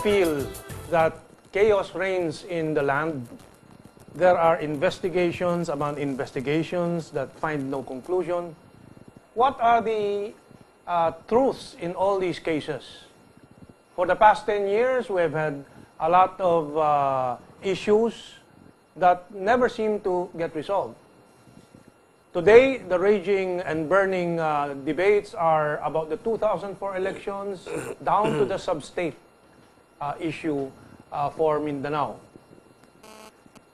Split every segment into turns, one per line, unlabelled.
feel that chaos reigns in the land. There are investigations among investigations that find no conclusion. What are the truths in all these cases? For the past 10 years, we have had a lot of issues that never seem to get resolved. Today, the raging and burning debates are about the 2004 elections down to the sub-state issue for Mindanao.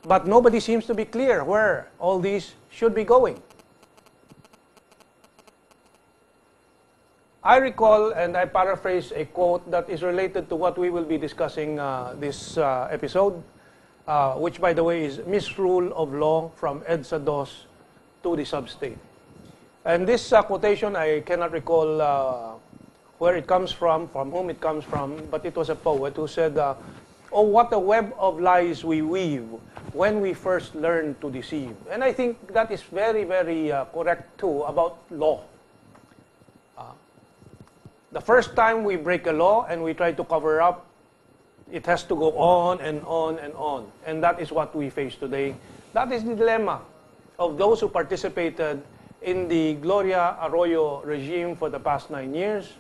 But nobody seems to be clear where all these should be going. I recall, and I paraphrase a quote that is related to what we will be discussing this episode, which, by the way, is Misrule of Law from EDSA DOS to the sub-state. And this quotation, I cannot recall where it comes from whom it comes from, but it was a poet who said, "Oh, what a web of lies we weave when we first learn to deceive." And I think that is very, very correct too about law. The first time we break a law and we try to cover up, it has to go on and on and on. And that is what we face today. That is the dilemma of those who participated in the Gloria Arroyo regime for the past 9 years.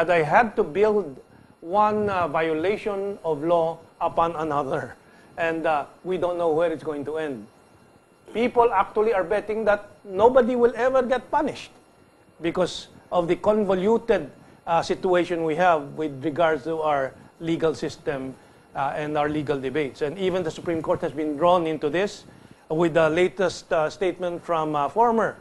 They had to build one violation of law upon another. And we don't know where it's going to end. People actually are betting that nobody will ever get punished because of the convoluted situation we have with regards to our legal system and our legal debates. And even the Supreme Court has been drawn into this with the latest statement from former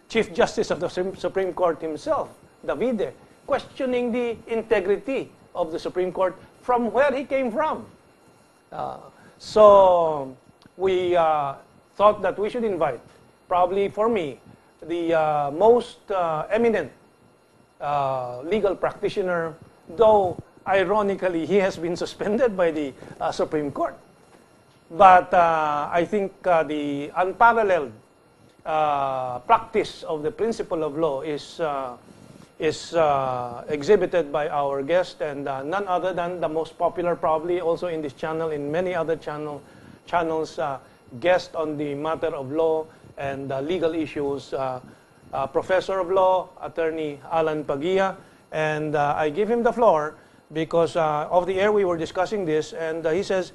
Chief Justice of the Supreme Court himself, Davide, questioning the integrity of the Supreme Court from where he came from. So we thought that we should invite, probably for me, the most eminent legal practitioner, though ironically he has been suspended by the Supreme Court. But I think the unparalleled practice of the principle of law is exhibited by our guest, and none other than the most popular, probably also in this channel, in many other channels, guest on the matter of law and legal issues, Professor of Law, Attorney Alan Paguia. And I give him the floor because off the air we were discussing this, and he says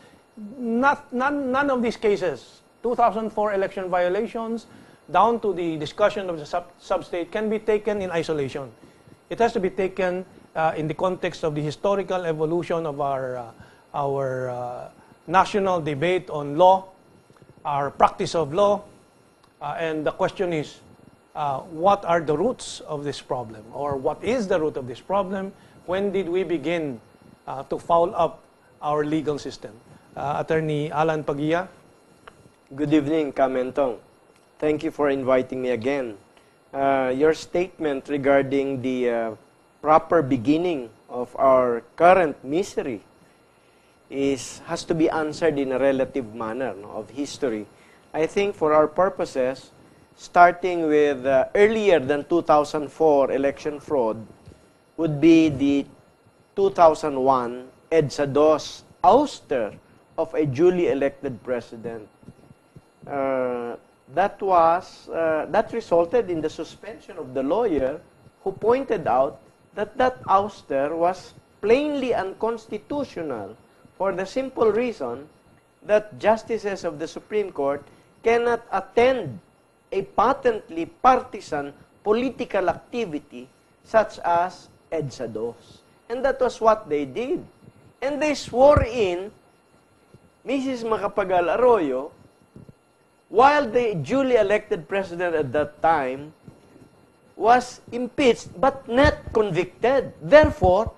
none of these cases, 2004 election violations, down to the discussion of the sub-state, can be taken in isolation. It has to be taken in the context of the historical evolution of our national debate on law, our practice of law, and the question is, what are the roots of this problem? Or what is the root of this problem? When did we begin to foul up our legal system? Attorney Alan Paguia.
Good evening, Kamentong. Thank you for inviting me again. Your statement regarding the proper beginning of our current misery has to be answered in a relative manner of history. I think for our purposes, starting with earlier than 2004 election fraud would be the 2001 EDSA DOS ouster of a duly elected president. That resulted in the suspension of the lawyer who pointed out that that ouster was plainly unconstitutional for the simple reason that justices of the Supreme Court cannot attend a patently partisan political activity such as EDSA DOS. And that was what they did. And they swore in Mrs. Macapagal Arroyo, while the duly elected president at that time was impeached but not convicted. Therefore,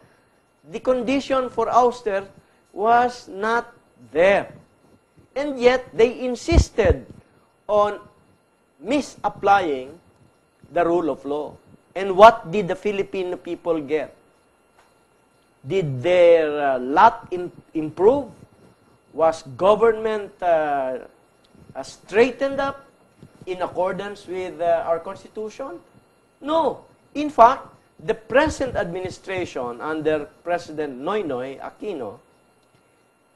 the condition for ouster was not there. And yet, they insisted on misapplying the rule of law. And what did the Filipino people get? Did their lot improve? Was government straightened up in accordance with our Constitution? No. In fact, the present administration under President Noynoy Aquino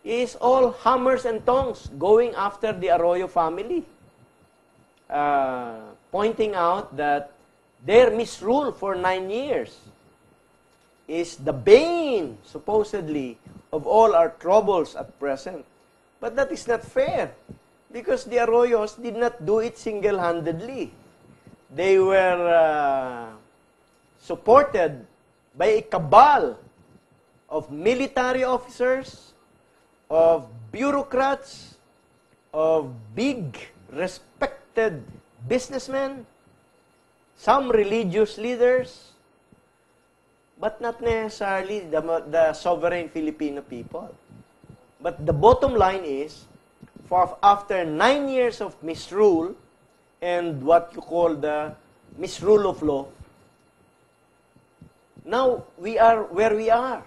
is all hammers and tongs going after the Arroyo family, pointing out that their misrule for 9 years is the bane, supposedly, of all our troubles at present. But that is not fair, because the Arroyos did not do it single-handedly. They were supported by a cabal of military officers, of bureaucrats, of big, respected businessmen, some religious leaders, but not necessarily the sovereign Filipino people. But the bottom line is, after 9 years of misrule and what you call the misrule of law, now we are where we are.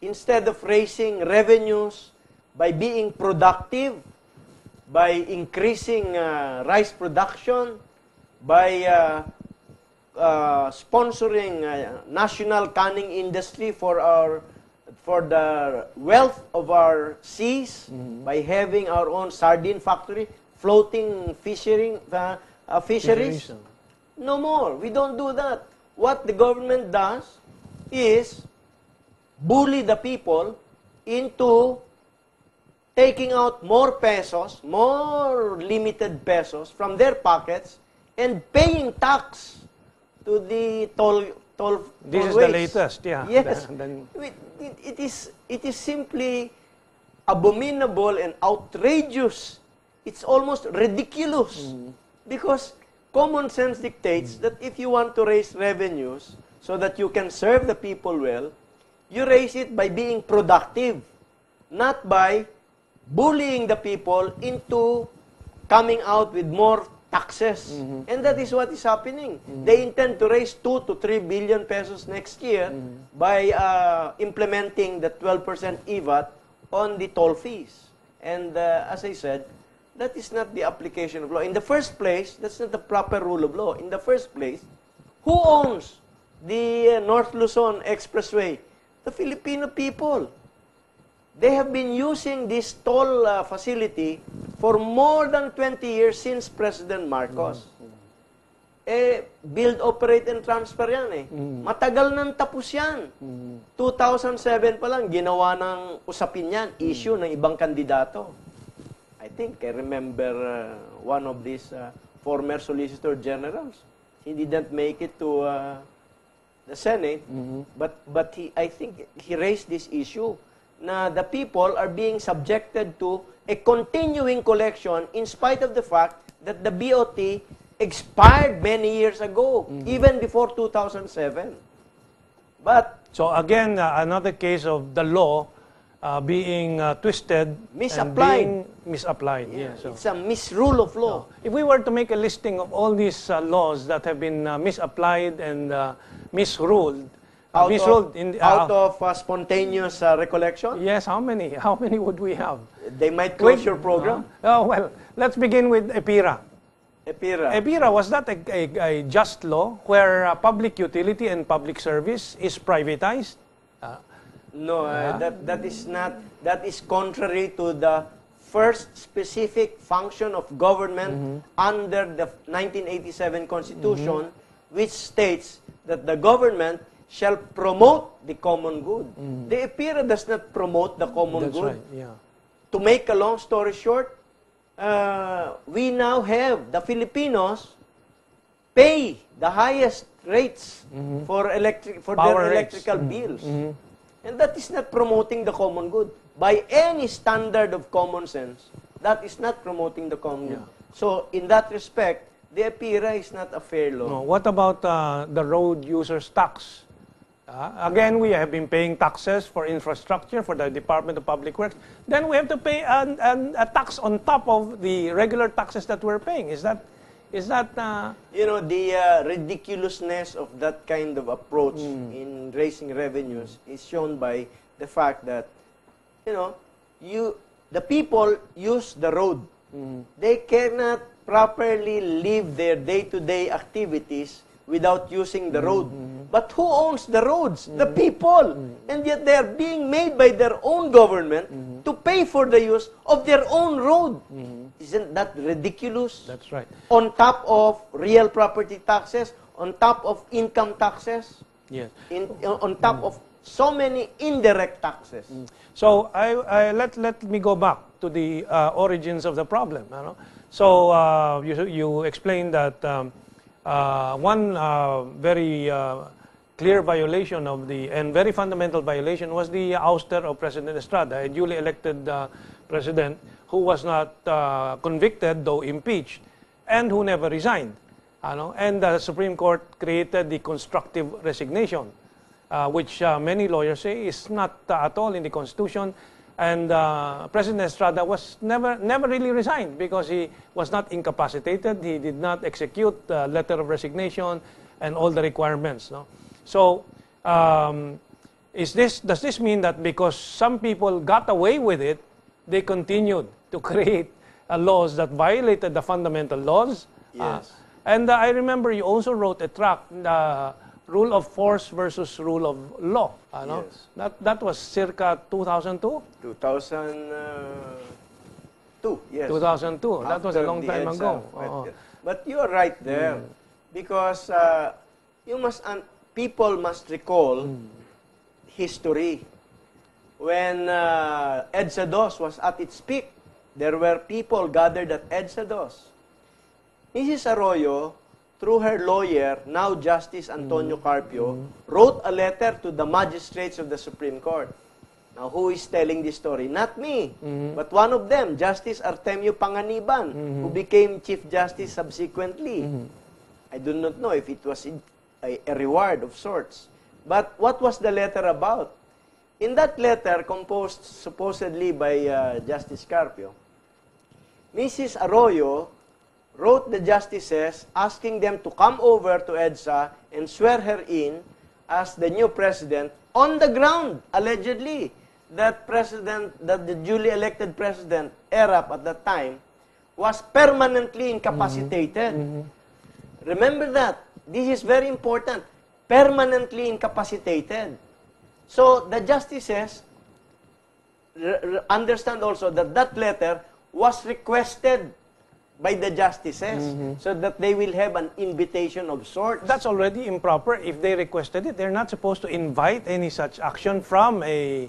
Instead of raising revenues by being productive, by increasing rice production, by sponsoring national canning industry for the wealth of our seas, by having our own sardine factory, floating fisheries. No more. We don't do that. What the government does is bully the people into taking out more pesos, more limited pesos from their pockets and paying tax to the toll
This is
ways.
the latest, yeah.
Yes. It is simply abominable and outrageous. It's almost ridiculous. Because common sense dictates that if you want to raise revenues so that you can serve the people well, you raise it by being productive, not by bullying the people into coming out with more taxes. And that is what is happening. They intend to raise 2 to 3 billion pesos next year by implementing the 12% EVAT on the toll fees. And as I said, that is not the application of law. In the first place, that's not the proper rule of law. In the first place, who owns the North Luzon Expressway? The Filipino people. They have been using this toll facility for more than 20 years since President Marcos. Build, operate, and transfer yan eh. Matagal nang tapos yan. 2007 pa lang, ginawa ng usapin yan, issue ng ibang kandidato. I think I remember one of these former Solicitor Generals. He didn't make it to the Senate, but I think he raised this issue na the people are being subjected to a continuing collection in spite of the fact that the BOT expired many years ago, even before 2007. But
so again, another case of the law being twisted,
misapplied.
and being misapplied.
Yeah,
So,
it's a misrule of law.
if we were to make a listing of all these laws that have been misapplied and misruled,
Out of spontaneous recollection,
yes, how many? How many would we have?
they might close your program.
Well, let's begin with EPIRA.
EPIRA.
EPIRA, was that a just law where public utility and public service is privatized?
No, that is not. That is contrary to the first specific function of government under the 1987 Constitution, which states that the government shall promote the common good. The EPIRA does not promote the common
That's
good.
right, yeah.
To make a long story short, we now have the Filipinos pay the highest rates for
Power
their
rates.
electrical bills. And that is not promoting the common good. By any standard of common sense, that is not promoting the common good. So, in that respect, the EPIRA is not a fair law.
No, what about the road users tax? Again, we have been paying taxes for infrastructure, for the Department of Public Works. Then we have to pay a tax on top of the regular taxes that we're paying. Is that
You know, the ridiculousness of that kind of approach in raising revenues is shown by the fact that, you know, the people use the road. They cannot properly live their day-to-day activities without using the road. But who owns the roads? The people. And yet they are being made by their own government to pay for the use of their own road. Isn't that ridiculous?
That's right.
On top of real property taxes, on top of income taxes,
Yes.
on top of so many indirect taxes.
So let me go back to the origins of the problem. You know? So you explained that one very clear violation of and very fundamental violation was the ouster of President Estrada, a duly elected president who was not convicted, though impeached, and who never resigned. And the Supreme Court created the constructive resignation, which many lawyers say is not at all in the Constitution. And President Estrada was never really resigned because he was not incapacitated. He did not execute the letter of resignation and all the requirements. No? So does this mean that because some people got away with it, they continued to create laws that violated the fundamental laws?
Yes.
And I remember you also wrote a tract, Rule of Force versus Rule of Law.
Yes.
That was circa 2002?
2002, yes.
2002. That was a
After
long
the
time
EDSA.
ago.
But you are right there. Because people must recall history. When EDSA DOS was at its peak, there were people gathered at EDSA DOS. Mrs. Arroyo, through her lawyer, now Justice Antonio Carpio, wrote a letter to the magistrates of the Supreme Court. Now, who is telling this story? Not me, but one of them, Justice Artemio Panganiban, who became Chief Justice subsequently. I do not know if it was a reward of sorts. But what was the letter about? In that letter, composed supposedly by Justice Carpio, Mrs. Arroyo wrote the justices asking them to come over to EDSA and swear her in as the new president on the ground, allegedly, that the duly elected president, Erap at that time, was permanently incapacitated. Remember that. This is very important. Permanently incapacitated. So the justices understand also that that letter was requested by the justices so that they will have an invitation of sorts.
That's already improper. If they requested it, they're not supposed to invite any such action from a...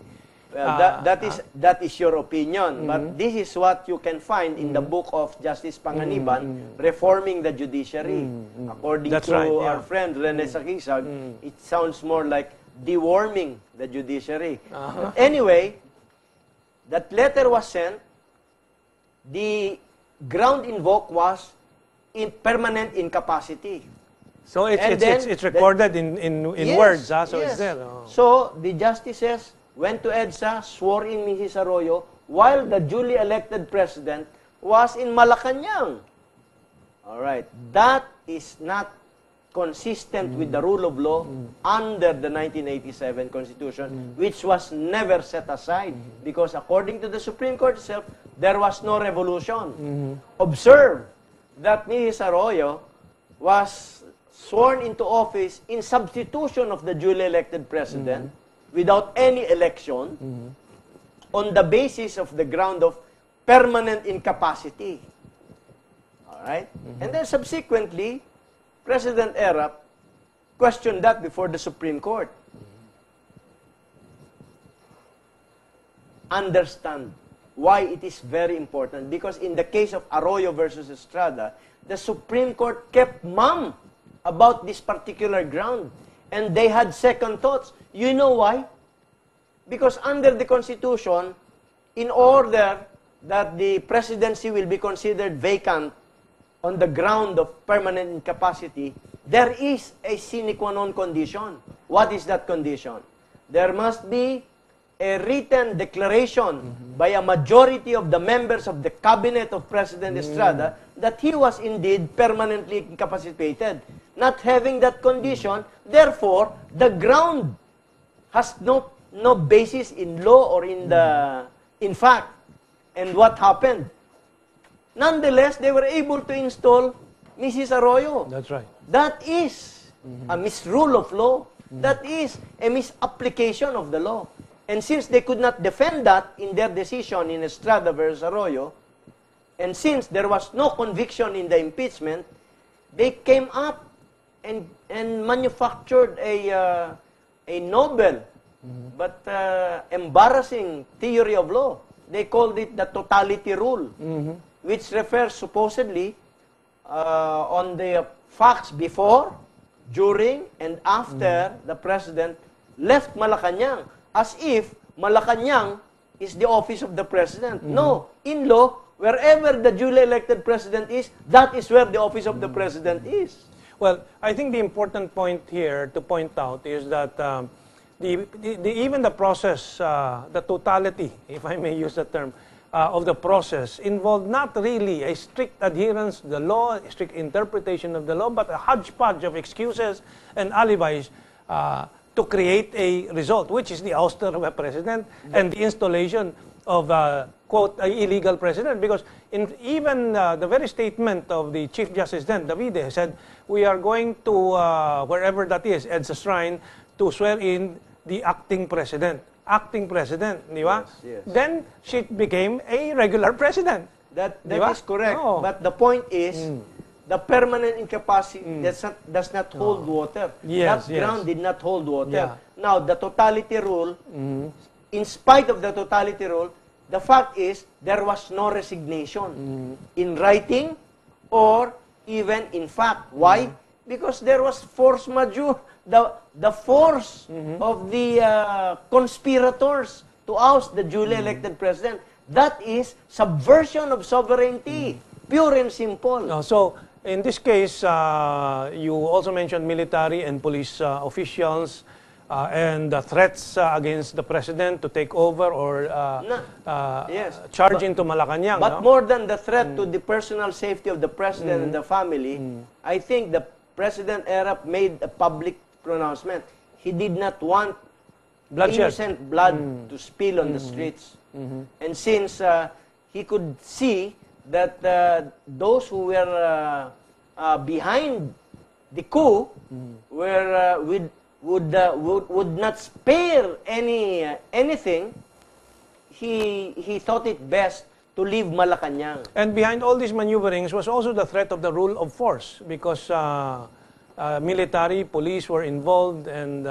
Well, that is your opinion, but this is what you can find in the book of Justice Panganiban, Reforming the Judiciary. According
That's
to
right, yeah.
our friend Rene Sakisag, it sounds more like deworming the judiciary. But anyway, that letter was sent. The ground invoked was in permanent incapacity.
So it's recorded in
Yes,
words, so
yes.
it's there. Oh.
So the justices went to EDSA, swore in Mrs. Arroyo, while the duly elected president was in Malacanang. All right. That is not consistent with the rule of law under the 1987 Constitution, which was never set aside because according to the Supreme Court itself, there was no revolution. Observe that Mrs. Arroyo was sworn into office in substitution of the duly elected president without any election on the basis of the ground of permanent incapacity. All right? And then subsequently, President Erap questioned that before the Supreme Court. Understand why it is very important. Because in the case of Arroyo versus Estrada, the Supreme Court kept mum about this particular ground. And they had second thoughts. You know why? Because under the Constitution, in order that the presidency will be considered vacant on the ground of permanent incapacity, there is a sine qua non condition. What is that condition? There must be a written declaration by a majority of the members of the cabinet of President Estrada that he was indeed permanently incapacitated. Not having that condition, therefore, the ground has no basis in law or in fact. And what happened? Nonetheless, they were able to install Mrs. Arroyo.
That's right.
That is a misrule of law. That is a misapplication of the law. And since they could not defend that in their decision in Estrada versus Arroyo, and since there was no conviction in the impeachment, they came up and manufactured a noble but embarrassing theory of law. They called it the totality rule, which refers supposedly on the facts before, during, and after the president left Malacanang, as if Malacanang is the office of the president. No, in law, wherever the duly elected president is, that is where the office of the president is.
Well, I think the important point here to point out is that even the process, the totality, if I may use the term, of the process involved not really a strict adherence to the law, a strict interpretation of the law, but a hodgepodge of excuses and alibis to create a result, which is the ouster of a president and the installation of quote, an illegal president. Because even the very statement of the Chief Justice then, Davide, said, we are going to, wherever that is, EDSA Shrine, to swear in the acting president. Acting president, di ba?
Yes, yes.
Then she became a regular president.
That
Diba?
is correct.
Oo.
But the point is, the permanent incapacity does not hold water.
Yes,
That ground did not hold water.
Yeah.
Now, the totality rule, in spite of the totality rule, the fact is, there was no resignation in writing or even in fact. Why? Because there was force majeure, the force of the conspirators to oust the duly elected president. That is subversion of sovereignty, pure and simple.
So, in this case, you also mentioned military and police officials and threats against the president to take over or
Yes.
charge into Malacanang.
But
no?
more than the threat to the personal safety of the president and the family, I think the President Erap made a public pronouncement. He did not want
Bloodshed.
innocent blood to spill on the streets. And since he could see that those who were behind the coup were would not spare anything, he thought it best to leave Malacanang.
And behind all these maneuverings was also the threat of the rule of force, because military, police were involved, and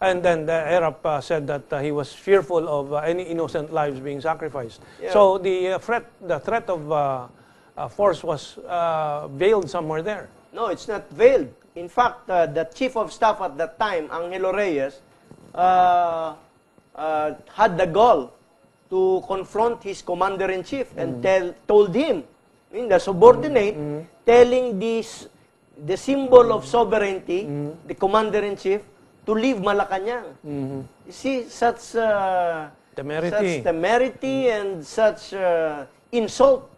then the Erap said that he was fearful of any innocent lives being sacrificed.
Yeah.
So the threat of force was veiled somewhere there.
No, it's not veiled. In fact, the chief of staff at that time, Angelo Reyes, had the gall to confront his commander-in-chief and told him, the subordinate, telling the symbol of sovereignty, the commander-in-chief, to leave Malacanang. You see, such temerity and such insult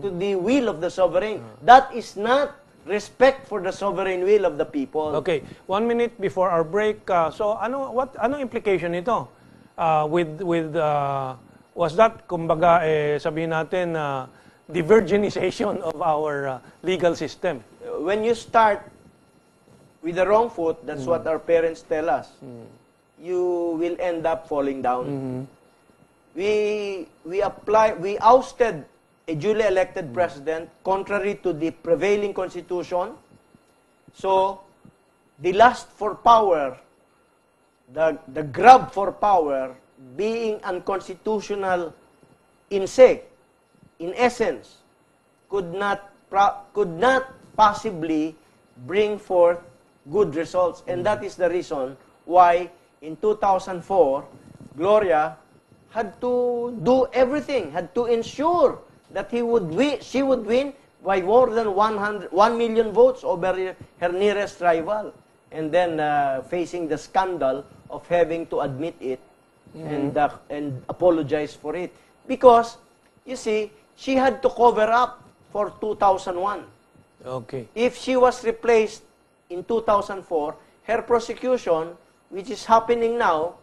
to the will of the sovereign. That is not respect for the sovereign will of the people.
Okay, 1 minute before our break. So ano implication nito? Was that, kumbaga, sabihin natin, the virginization of our legal system?
When you start with the wrong foot, that's what our parents tell us, you will end up falling down. We ousted a duly elected president contrary to the prevailing constitution. So, the lust for power, the grab for power, being unconstitutional in essence, could not possibly bring forth good results. And that is the reason why in 2004, Gloria had to do everything, had to ensure that she would win by more than 1 million votes over her nearest rival. And then facing the scandal of having to admit it and apologize for it. Because, you see, she had to cover up for 2001.
Okay.
If she was replaced in 2004, her prosecution, which is happening now,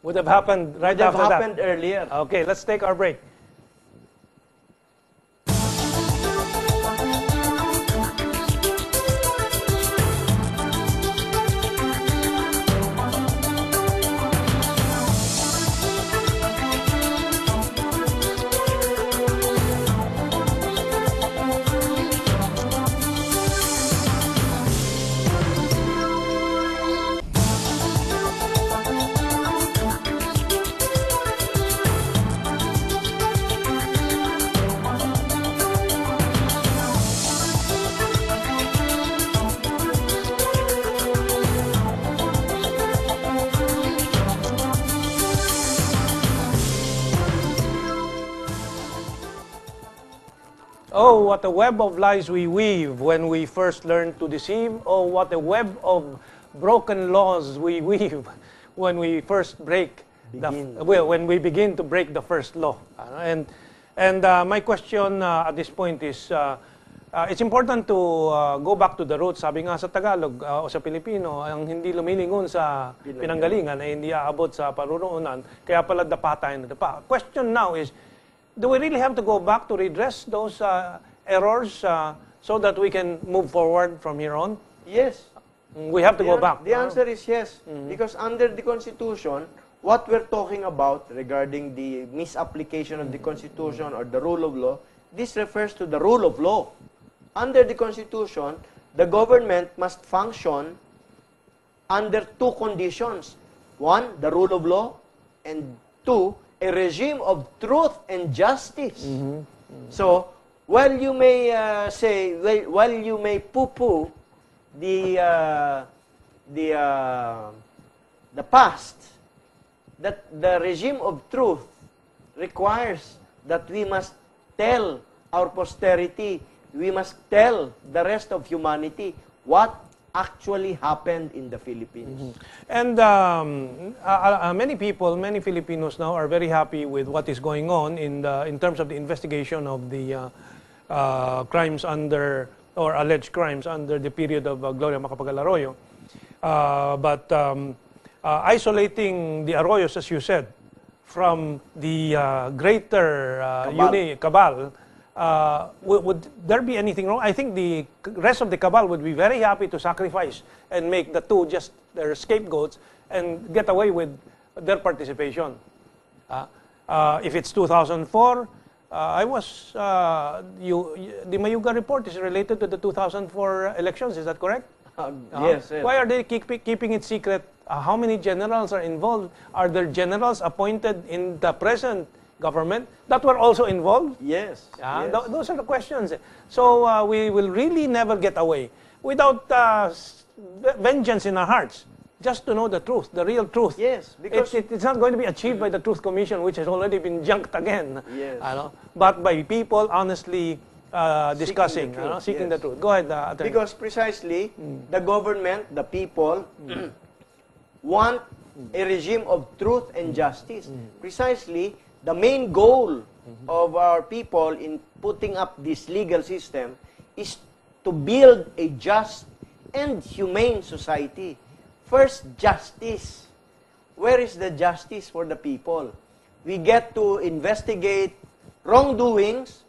Would have happened right after that.
happened earlier.
Okay, let's take our break. Oh, what a web of lies we weave when we first learn to deceive. Oh, what a web of broken laws we weave when we first when we begin to break the first law. My question at this point is, it's important to go back to the roots. Sabi nga sa Tagalog o sa Pilipino, ang hindi lumilingon sa pinanggalingan ay hindi aabot sa paruroonan. Kaya pala dapa tayo na dapa. Question now is, do we really have to go back to redress those errors so that we can move forward from here on?
Yes.
We have to go back.
The answer is yes. Because under the Constitution, what we're talking about regarding the misapplication of the Constitution or the rule of law, this refers to the rule of law. Under the Constitution, the government must function under two conditions. One, the rule of law, and two, a regime of truth and justice. So, while you may while you may poo-poo the past, that the regime of truth requires that we must tell our posterity, we must tell the rest of humanity what actually happened in the Philippines.
And many people, many Filipinos now are very happy with what is going on in terms of the investigation of the crimes under, or alleged crimes under the period of Gloria Macapagal Arroyo. But isolating the Arroyos, as you said, from the greater cabal, would there be anything wrong? I think the rest of the cabal would be very happy to sacrifice and make the two just their scapegoats and get away with their participation. If it's 2004, the Mayuga report is related to the 2004 elections, is that correct?
Yes.
Why are they keeping it secret? How many generals are involved? Are there generals appointed in the present government that were also involved?
Yes. Yes.
Those are the questions. So we will really never get away without vengeance in our hearts, just to know the truth, the real truth.
Yes, because
it's not going to be achieved by the Truth Commission, which has already been junked again.
Yes.
But by people honestly discussing, seeking the truth. Go ahead, Attorney.
Because precisely, the government, the people, want a regime of truth and justice. Precisely, the main goal of our people in putting up this legal system is to build a just and humane society. First, justice. Where is the justice for the people? We get to investigate wrongdoings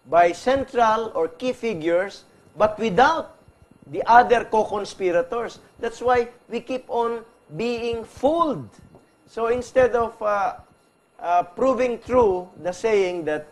by central or key figures, but without the other co-conspirators. That's why we keep on being fooled. So instead of proving true the saying that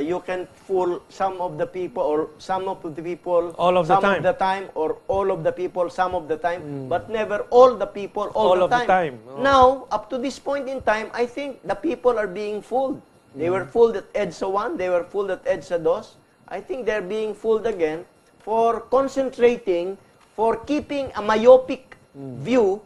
you can fool some of the people, or some of the people
all of the
some
time.
of the time, or all of the people some of the time, but never all the people all
of
the
the
time.
time. Oh.
Now, up to this point in time, I think the people are being fooled. They were fooled at EDSA 1, they were fooled at EDSA 2. I think they're being fooled again for concentrating, for keeping a myopic view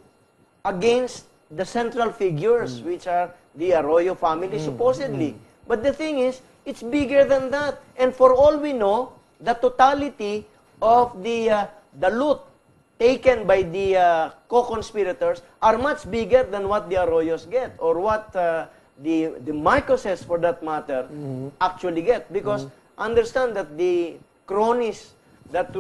against the central figures, which are the Arroyo family, supposedly. But the thing is, it's bigger than that. And for all we know, the totality of the loot taken by the co-conspirators are much bigger than what the Arroyos get, or what the Marcoses, for that matter, actually get. Because understand that the cronies that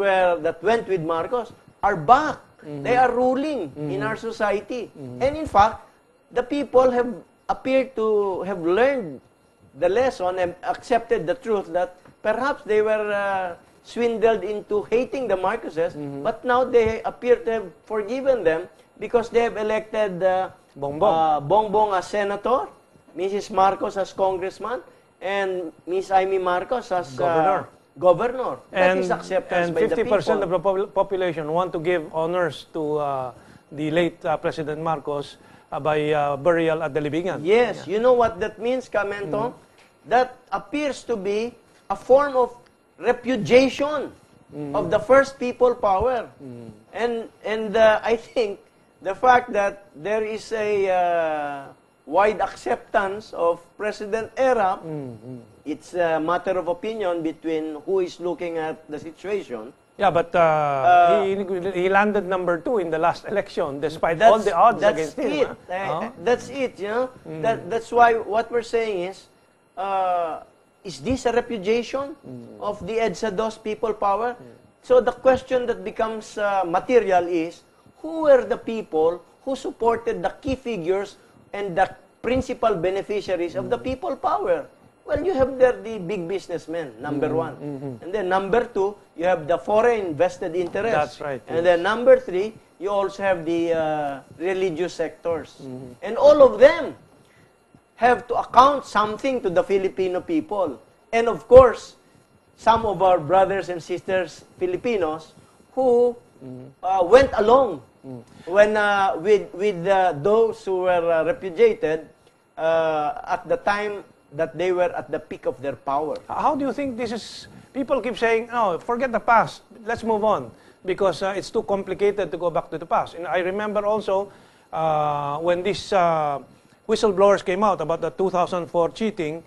went with Marcos are back. They are ruling in our society. And in fact, the people have appeared to have learned the lesson and accepted the truth that perhaps they were swindled into hating the Marcoses, but now they appear to have forgiven them because they have elected Bongbong as senator, Mrs. Marcos as congressman, and Ms. Amy Marcos as governor. That is acceptance by the people.
And 50% of the population want to give honors to the late President Marcos by burial at the Libingan.
Yes, you know what that means, Kamento? That appears to be a form of repudiation of the first people power. And I think the fact that there is a wide acceptance of President Erap. It's a matter of opinion between who is looking at the situation.
Yeah, but he landed number 2 in the last election, despite all the odds against him.
That's it, you know. That's why what we're saying is this a repudiation of the EDSA DOS people power? So the question that becomes material is, who were the people who supported the key figures and the principal beneficiaries of the people power? Well, you have there the big businessmen, number one. And then number 2, you have the foreign vested interests.
That's right.
And then number 3, you also have the religious sectors. And all of them have to account something to the Filipino people. And of course, some of our brothers and sisters Filipinos who went along when with those who were repudiated at the time that they were at the peak of their power.
How do you think this is? People keep saying, "Oh, forget the past. Let's move on," because it's too complicated to go back to the past. And I remember also when these whistleblowers came out about the 2004 cheating,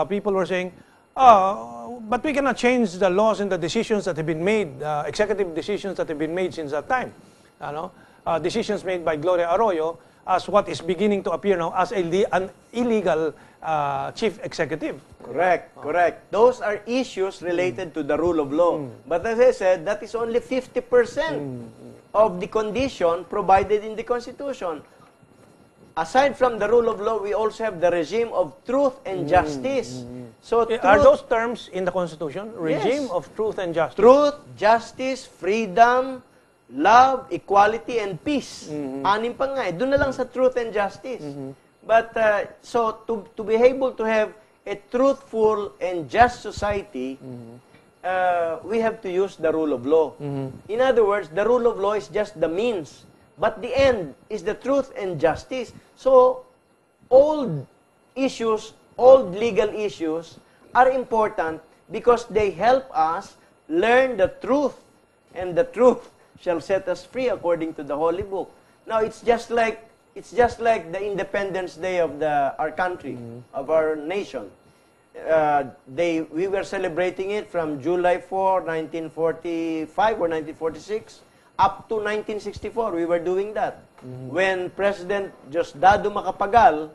people were saying, "Oh, but we cannot change the laws and the decisions that have been made, executive decisions that have been made since that time. Decisions made by Gloria Arroyo as what is beginning to appear now as an illegal chief executive."
Correct. Those are issues related to the rule of law. But as I said, that is only 50% of the condition provided in the Constitution. Aside from the rule of law, we also have the regime of truth and justice. So
are those terms in the Constitution? Regime of truth and justice.
Truth, justice, freedom, love, equality, and peace. Anim pa nga eh. Doon na lang sa truth and justice. But so to be able to have a truthful and just society, we have to use the rule of law. In other words, the rule of law is just the means, but the end is the truth and justice. So old issues, old legal issues are important because they help us learn the truth, and the truth shall set us free according to the Holy Book. Now it's just like the Independence Day of our country, of our nation. We were celebrating it from July 4, 1945 or 1946 up to 1964. We were doing that. When President Diosdado Macapagal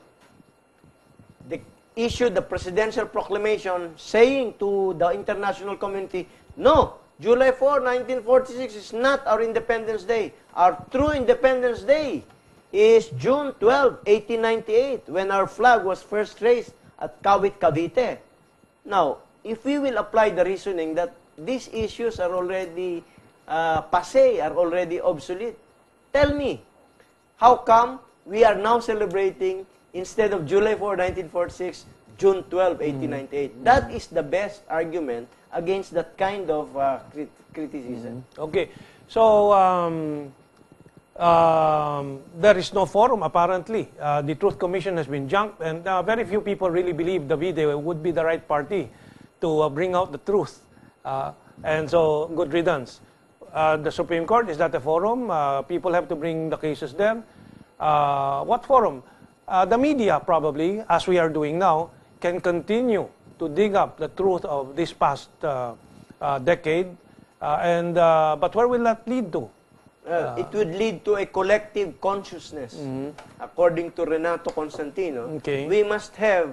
issued the presidential proclamation saying to the international community, no, July 4, 1946 is not our Independence Day. Our true Independence Day is June 12, 1898, when our flag was first raised at Kawit, Cavite. Now, if we will apply the reasoning that these issues are already passé, are already obsolete, tell me, how come we are now celebrating, instead of July 4, 1946, June 12, 1898? That is the best argument against that kind of criticism.
Okay. So, there is no forum, apparently. The Truth Commission has been junked, and very few people really believe Davide would be the right party to bring out the truth. And so, good riddance. The Supreme Court, is that a forum? People have to bring the cases there. What forum? The media, probably, as we are doing now, can continue to dig up the truth of this past decade. But where will that lead to?
It would lead to a collective consciousness. According to Renato Constantino, we must have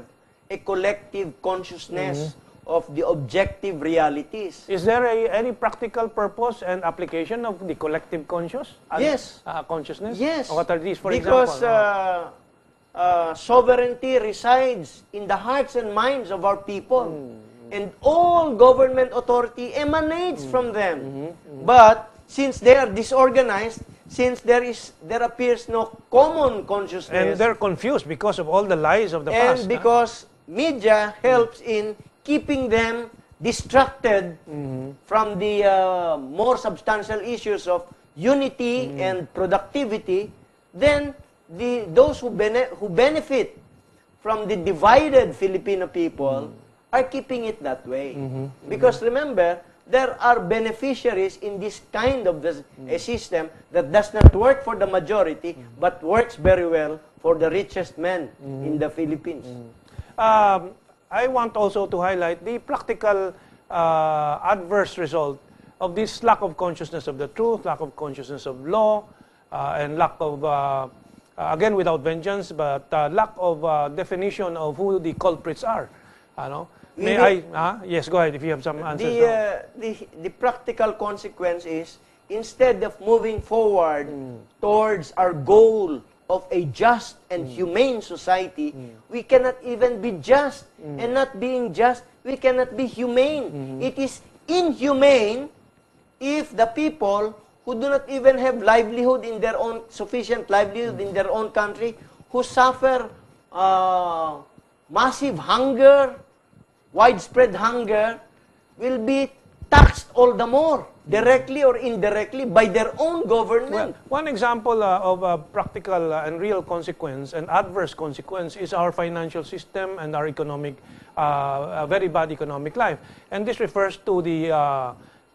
a collective consciousness of the objective realities.
Is there any practical purpose and application of the collective consciousness?
Yes.
What are these, for
because,
example?
Sovereignty resides in the hearts and minds of our people. And all government authority emanates from them. But since they are disorganized, since there appears no common consciousness,
and they're confused because of all the lies of the past.
And because media helps in keeping them distracted from the more substantial issues of unity and productivity, then those who benefit from the divided Filipino people are keeping it that way. Because remember, there are beneficiaries in this kind of a system that does not work for the majority, but works very well for the richest men in the Philippines.
I want also to highlight the practical adverse result of this lack of consciousness of the truth, lack of consciousness of law, and lack of, again, without vengeance, but lack of definition of who the culprits are. Yes, go ahead if you have some answers.
The practical consequence is, instead of moving forward towards our goal of a just and humane society, we cannot even be just. And not being just, we cannot be humane. It is inhumane if the people who do not even have livelihood in their own, sufficient livelihood in their own country, who suffer massive hunger, widespread hunger, will be taxed all the more, directly or indirectly, by their own government.
Well, one example of a practical and real consequence and adverse consequence is our financial system and our economic, very bad economic life. And this refers to the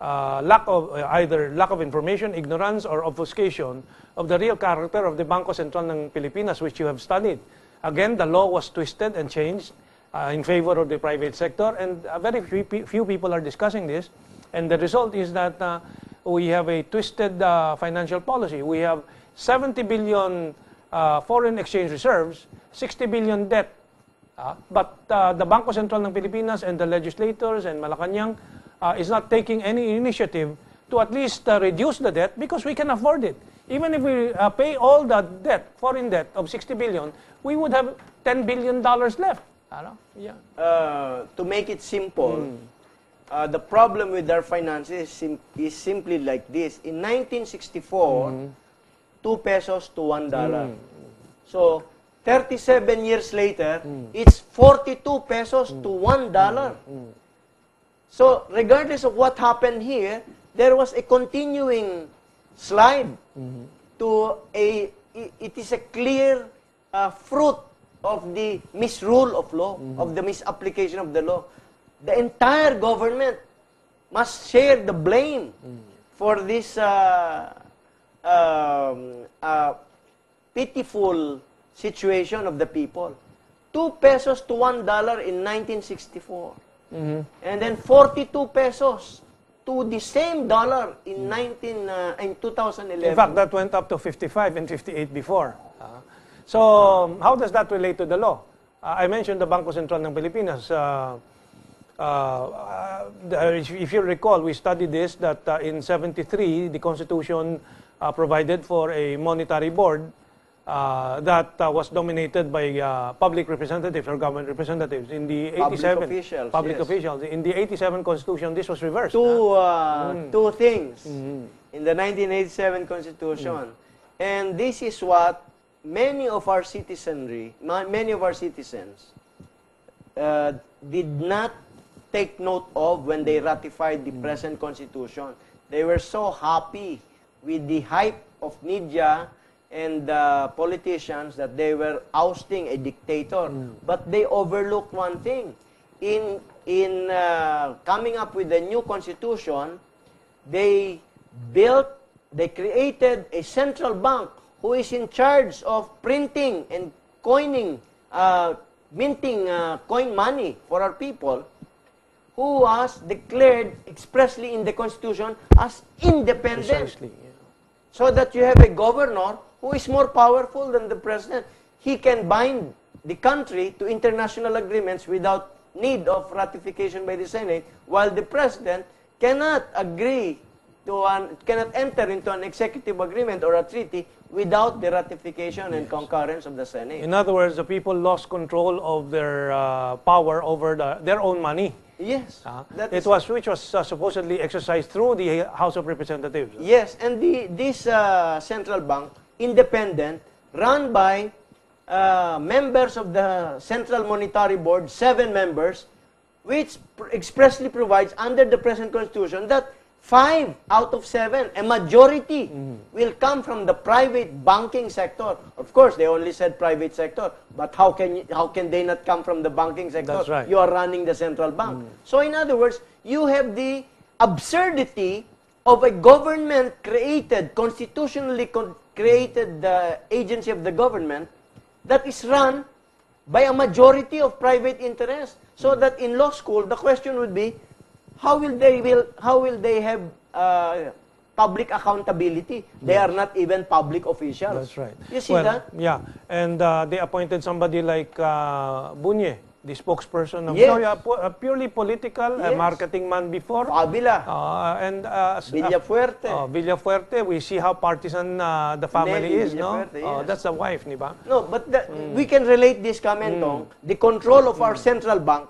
lack of either lack of information, ignorance, or obfuscation of the real character of the Bangko Sentral ng Pilipinas, which you have studied. Again, the law was twisted and changed in favor of the private sector, and very few people are discussing this. And the result is that we have a twisted financial policy. We have 70 billion foreign exchange reserves, 60 billion debt. But the Bangko Sentral ng Pilipinas and the legislators and Malacanang is not taking any initiative to at least reduce the debt, because we can afford it. Even if we pay all the debt, foreign debt of 60 billion, we would have $10 billion left.
To make it simple, the problem with our finances is simply like this. In 1964, 2 pesos to $1. So, 37 years later, it's 42 pesos to $1. So, regardless of what happened here, there was a continuing slide to it is a clear fruit of the misrule of law, of the misapplication of the law. The entire government must share the blame for this pitiful situation of the people. 2 pesos to $1 in 1964. And then 42 pesos to the same dollar in 2011.
In fact, that went up to 55 and 58 before. So, how does that relate to the law? I mentioned the Bangko Sentral ng Pilipinas. If you recall, we studied this, that in 73, the Constitution provided for a monetary board that was dominated by public representatives or government representatives. In the 87
public
officials. In the 87 Constitution, this was reversed.
Two things in the 1987 Constitution, and this is what many of our citizens did not take note of when they ratified the present Constitution. They were so happy with the hype of media and politicians that they were ousting a dictator. But they overlooked one thing. In coming up with a new Constitution, they created a central bank who is in charge of printing and coining, minting coin money for our people, who was declared expressly in the Constitution as independent.
Precisely, yeah.
So that you have a governor who is more powerful than the president. He can bind the country to international agreements without need of ratification by the Senate, while the president cannot agree to cannot enter into an executive agreement or a treaty without the ratification and concurrence of the Senate.
In other words, the people lost control of their power over their own money.
Yes.
Which was supposedly exercised through the House of Representatives.
Yes, and this central bank, independent, run by members of the Central Monetary Board, 7 members, which expressly provides under the present Constitution that 5 out of 7, a majority, will come from the private banking sector. Of course, they only said private sector, but how can they not come from the banking sector?
That's right.
You are running the central bank. So in other words, you have the absurdity of a government created, constitutionally created agency of the government that is run by a majority of private interests. So that in law school, the question would be, how will they have public accountability? They are not even public officials.
That's right.
You see that?
Yeah, and they appointed somebody like Bunye, the spokesperson of
Yes.
a purely political
Yes.
marketing man before.
Avila, Villafuerte.
Villafuerte, we see how partisan the family
Nelly
is, no?
Villafuerte, yes.
That's the wife, di ba?
No, but we can relate this comment on the control of our central bank,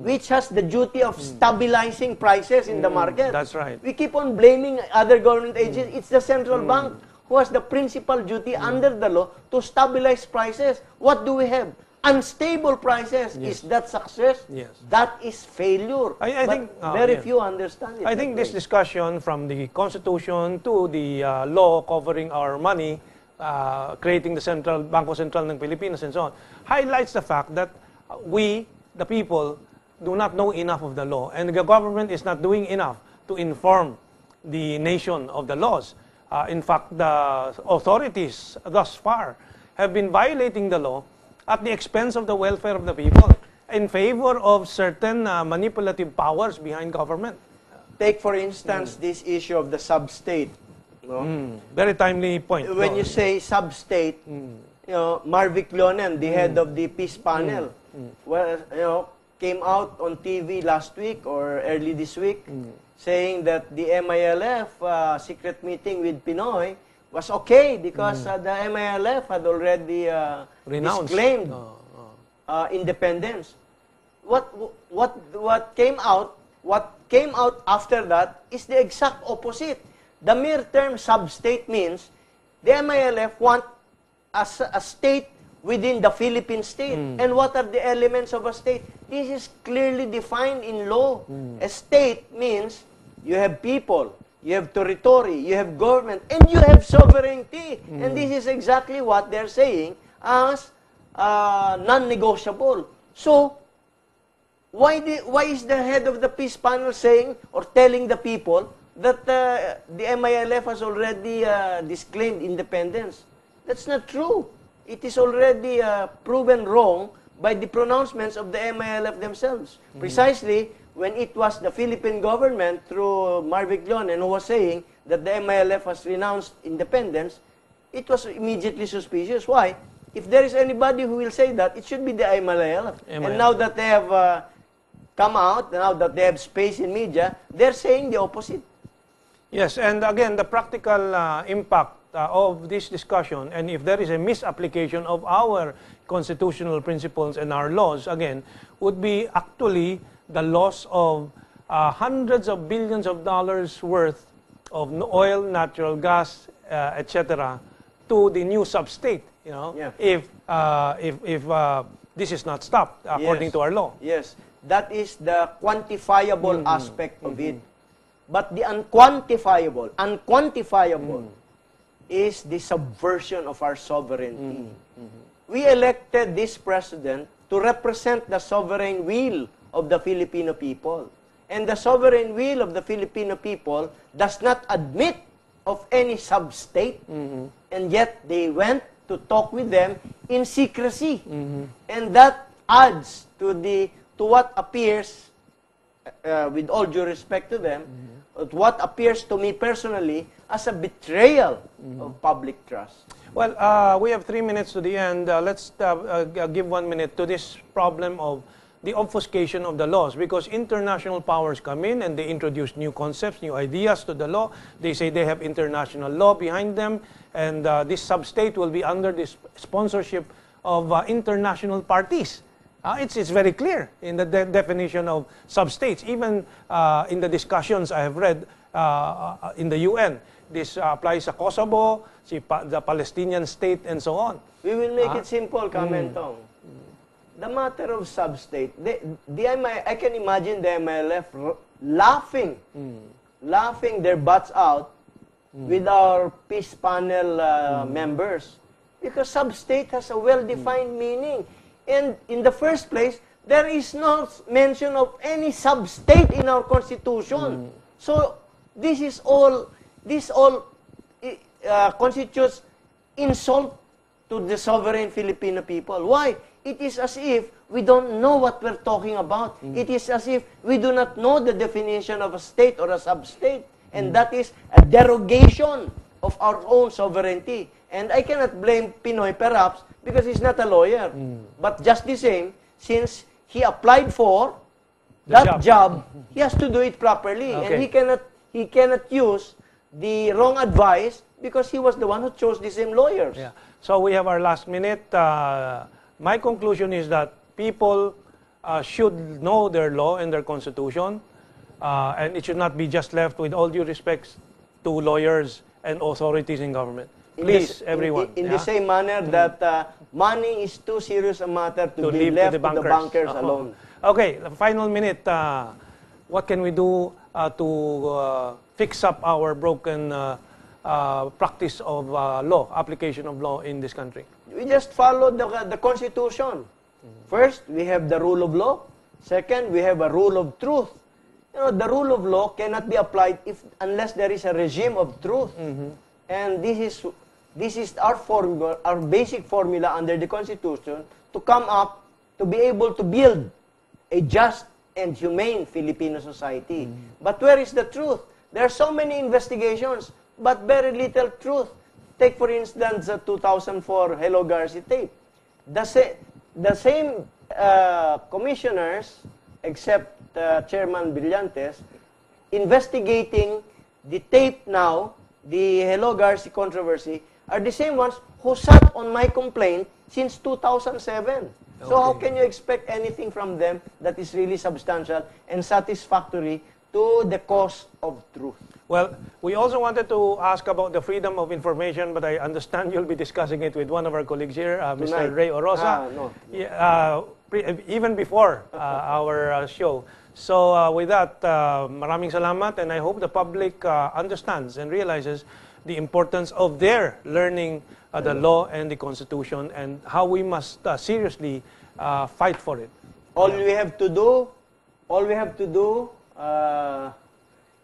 which has the duty of stabilizing prices in the market.
That's right.
We keep on blaming other government agencies. It's the central bank who has the principal duty under the law to stabilize prices. What do we have? Unstable prices. Is that success?
Yes.
That is failure.
I
But
think,
very
yeah.
few understand it.
I think this discussion from the Constitution to the law covering our money, creating the Bangko Sentral ng Pilipinas and so on, highlights the fact that we, the people, do not know enough of the law, and the government is not doing enough to inform the nation of the laws. In fact, the authorities thus far have been violating the law at the expense of the welfare of the people in favor of certain manipulative powers behind government.
Take, for instance, this issue of the sub-state. No?
Very timely point.
When you say sub-state, Marvic Leonen, the head of the peace panel, well, came out on TV last week or early this week saying that the MILF secret meeting with Pinoy was okay because the MILF had already disclaimed independence. What came out after that is the exact opposite. The mere term sub-state means the MILF want a state within the Philippine state. And what are the elements of a state? This is clearly defined in law. A state means you have people, you have territory, you have government, and you have sovereignty. And this is exactly what they're saying as non-negotiable. So, why is the head of the peace panel saying or telling the people that the MILF has already disclaimed independence? That's not true. It is already proven wrong by the pronouncements of the MILF themselves. Precisely when it was the Philippine government through Marvic Leonen who was saying that the MILF has renounced independence, it was immediately suspicious. Why? If there is anybody who will say that, it should be the MILF. And now that they have come out, now that they have space in media, they're saying the opposite.
Yes, and again, the practical impact of this discussion, and if there is a misapplication of our constitutional principles and our laws, again, would be actually the loss of hundreds of billions of dollars worth of oil, natural gas, etc., to the new sub-state. You know, if this is not stopped according to our law.
Yes, that is the quantifiable aspect of it. But the unquantifiable is the subversion of our sovereignty. We elected this president to represent the sovereign will of the Filipino people. And the sovereign will of the Filipino people does not admit of any sub-state. And yet they went to talk with them in secrecy. And that adds to what appears, with all due respect to them, what appears to me personally as a betrayal of public trust.
Well, we have 3 minutes to the end. Let's give 1 minute to this problem of the obfuscation of the laws, because international powers come in and they introduce new concepts, new ideas to the law. They say they have international law behind them, and this sub-state will be under the sponsorship of international parties. It's very clear in the definition of sub-states. Even in the discussions I have read in the UN, this applies to Kosovo, the Palestinian state, and so on.
We will make it simple, Kamentong. The matter of sub-state, I can imagine the MLF laughing their butts out with our peace panel members. Because sub-state has a well-defined meaning. And in the first place, there is no mention of any sub-state in our Constitution. So this all constitutes insult to the sovereign Filipino people. Why? It is as if we don't know what we're talking about. It is as if we do not know the definition of a state or a sub-state. And that is a derogation of our own sovereignty. And I cannot blame Pinoy, perhaps, because he's not a lawyer. But just the same, since he applied for that job, he has to do it properly.
Okay.
And he cannot use the wrong advice because he was the one who chose the same lawyers.
Yeah. So we have our last minute. My conclusion is that people should know their law and their constitution, and it should not be just left, with all due respects, to lawyers and authorities in government. Please, everyone.
In the same manner that money is too serious a matter to be
leave
left
to
to the bankers alone.
Okay, the final minute. What can we do to fix up our broken practice of law, application of law in this country?
We just follow the Constitution. First, we have the rule of law. Second, we have a rule of truth. You know, the rule of law cannot be applied unless there is a regime of truth. And this is our formula, our basic formula under the Constitution to come up to be able to build a just and humane Filipino society. But where is the truth? There are so many investigations, but very little truth. Take, for instance, the 2004 Hello Garci tape. The same commissioners, except Chairman Brillantes, investigating the tape now, the Hello Garci controversy, are the same ones who sat on my complaint since 2007. So how can you expect anything from them that is really substantial and satisfactory to the cause of truth?
Well, we also wanted to ask about the freedom of information, but I understand you'll be discussing it with one of our colleagues here, Mr. Ray Orosa, even before our show. So with that, maraming salamat, and I hope the public understands and realizes the importance of their learning the law and the Constitution and how we must seriously fight for it.
All we have to do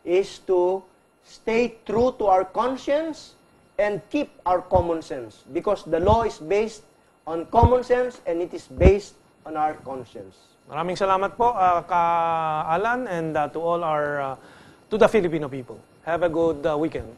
is to stay true to our conscience and keep our common sense, because the law is based on common sense and it is based on our conscience.
Maraming salamat po, Ka Alan, and to all our to the Filipino people. Have a good weekend.